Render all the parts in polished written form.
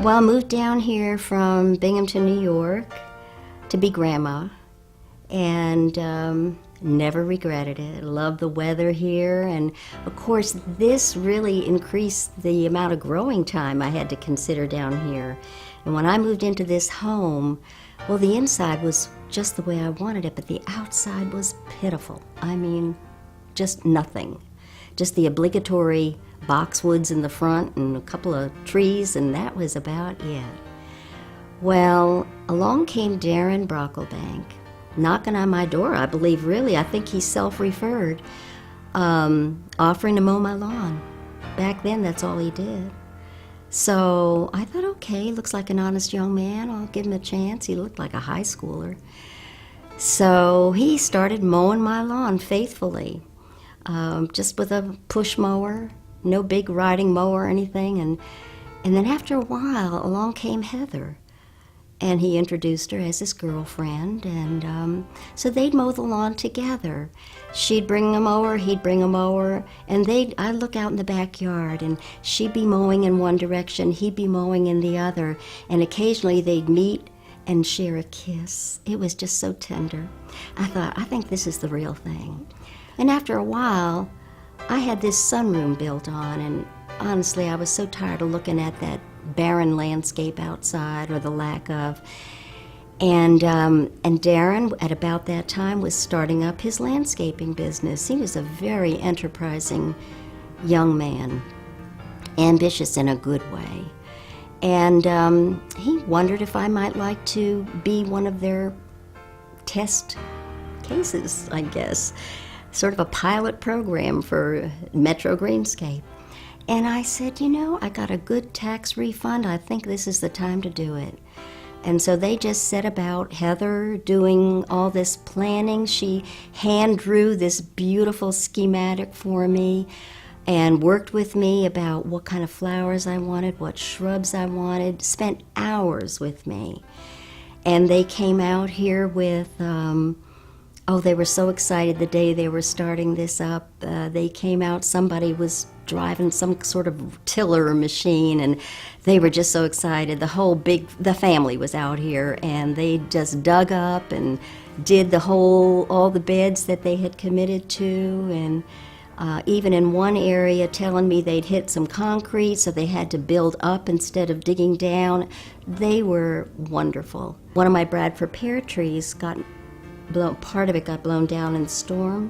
Well, I moved down here from Binghamton, New York to be grandma, and never regretted it. Love the weather here, and of course, this really increased the amount of growing time I had to consider down here. And when I moved into this home, well, the inside was just the way I wanted it, but the outside was pitiful. I mean, just nothing. Just the obligatory boxwoods in the front and a couple of trees, and that was about it. Well, along came Darren Brocklebank, knocking on my door, I believe, really. I think he's self-referred, offering to mow my lawn. Back then, that's all he did. So I thought, okay, looks like an honest young man. I'll give him a chance. He looked like a high schooler. So he started mowing my lawn faithfully, just with a push mower, no big riding mower or anything. And then after a while, along came Heather. And he introduced her as his girlfriend, and so they'd mow the lawn together. She'd bring a mower, he'd bring a mower, and I'd look out in the backyard, and she'd be mowing in one direction, he'd be mowing in the other, and occasionally they'd meet and share a kiss. It was just so tender. I thought, I think this is the real thing. And after a while, I had this sunroom built on, and honestly, I was so tired of looking at that barren landscape outside, or the lack of. And Darren, at about that time, was starting up his landscaping business. He was a very enterprising young man, ambitious in a good way. And he wondered if I might like to be one of their test cases, I guess, sort of a pilot program for Metro Greenscape. And I said, you know, I got a good tax refund. I think this is the time to do it. And so they just set about Heather doing all this planning. She hand drew this beautiful schematic for me and worked with me about what kind of flowers I wanted, what shrubs I wanted, spent hours with me. And they came out here with, they were so excited the day they were starting this up. They came out, somebody was driving some sort of tiller machine, and they were just so excited. The family was out here, and they just dug up and did all the beds that they had committed to, and even in one area telling me they'd hit some concrete, so they had to build up instead of digging down. They were wonderful. One of my Bradford pear trees part of it got blown down in the storm,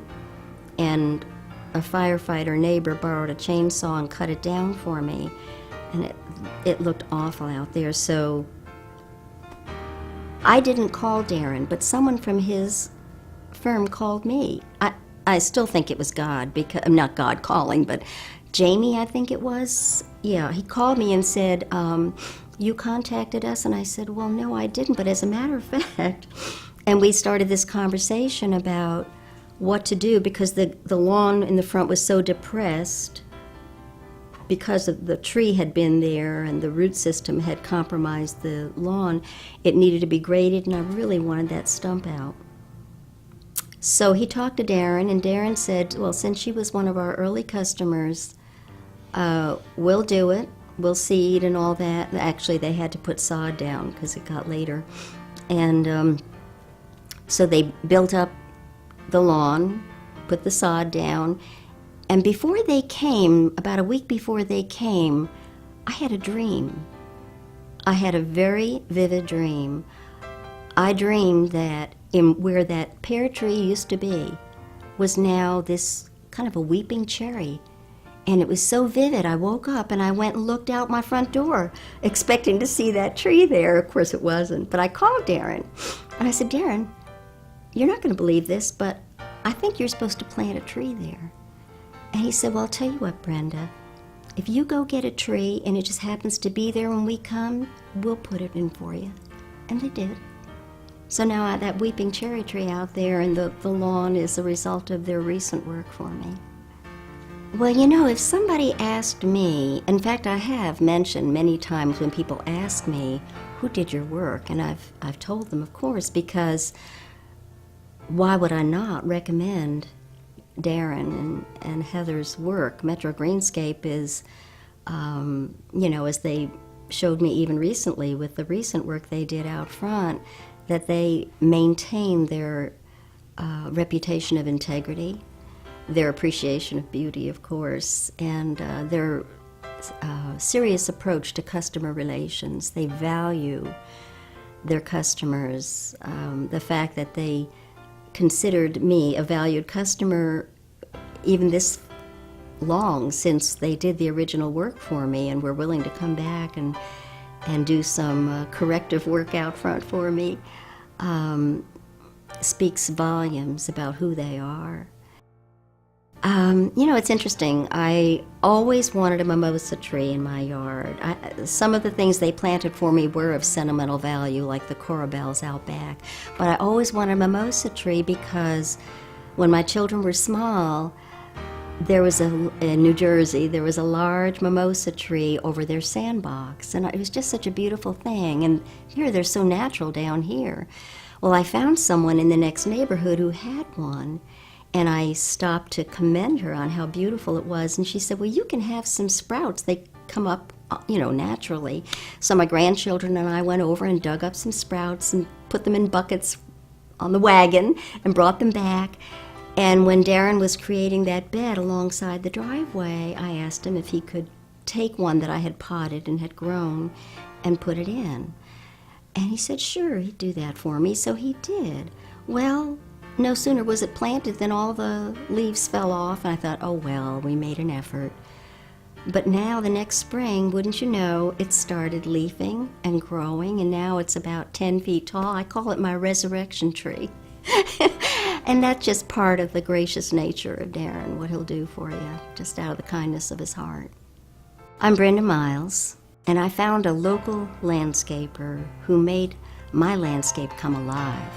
and a firefighter neighbor borrowed a chainsaw and cut it down for me, and it looked awful out there. So I didn't call Darren, but someone from his firm called me. I still think it was God, because I'm not God calling, but Jamie, I think it was. Yeah, he called me and said, you contacted us? And I said, well, no, I didn't, but as a matter of fact, and we started this conversation about what to do, because the lawn in the front was so depressed because of the tree had been there and the root system had compromised the lawn. It needed to be graded, and I really wanted that stump out. So he talked to Darren, and Darren said, well, since she was one of our early customers, we'll do it. We'll seed and all that. Actually, they had to put sod down because it got later. And so they built up the lawn, put the sod down, and before they came, about a week before they came, I had a dream. I had a very vivid dream. I dreamed that where that pear tree used to be was now this kind of a weeping cherry. And it was so vivid, I woke up and I went and looked out my front door, expecting to see that tree there. Of course it wasn't, but I called Darren, and I said, Darren, you're not going to believe this, but I think you're supposed to plant a tree there. And he said, well, I'll tell you what, Brenda, if you go get a tree and it just happens to be there when we come, we'll put it in for you. And they did. So now that weeping cherry tree out there and the lawn is a result of their recent work for me. Well, you know, if somebody asked me, in fact, I have mentioned many times when people ask me, who did your work? And I've told them, of course, because why would I not recommend Darren and Heather's work? Metro Greenscape is, as they showed me even recently with the recent work they did out front that they maintained their reputation of integrity, their appreciation of beauty, of course, and their serious approach to customer relations. They value their customers. The fact that they considered me a valued customer even this long since they did the original work for me and were willing to come back and do some corrective work out front for me speaks volumes about who they are. It's interesting. I always wanted a mimosa tree in my yard. Some of the things they planted for me were of sentimental value, like the coral bells out back. But I always wanted a mimosa tree because when my children were small, in New Jersey, there was a large mimosa tree over their sandbox. And it was just such a beautiful thing. And here, they're so natural down here. Well, I found someone in the next neighborhood who had one. And I stopped to commend her on how beautiful it was. And she said, well, you can have some sprouts. They come up, naturally. So my grandchildren and I went over and dug up some sprouts and put them in buckets on the wagon and brought them back. And when Darren was creating that bed alongside the driveway, I asked him if he could take one that I had potted and had grown and put it in. And he said, sure, he'd do that for me. So he did. Well, no sooner was it planted than all the leaves fell off, and I thought, oh well, we made an effort. But now, the next spring, wouldn't you know, it started leafing and growing, and now it's about 10 feet tall. I call it my resurrection tree. And that's just part of the gracious nature of Darren, what he'll do for you, just out of the kindness of his heart. I'm Brenda Miles, and I found a local landscaper who made my landscape come alive,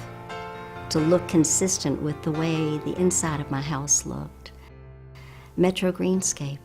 to look consistent with the way the inside of my house looked. Metro Greenscape.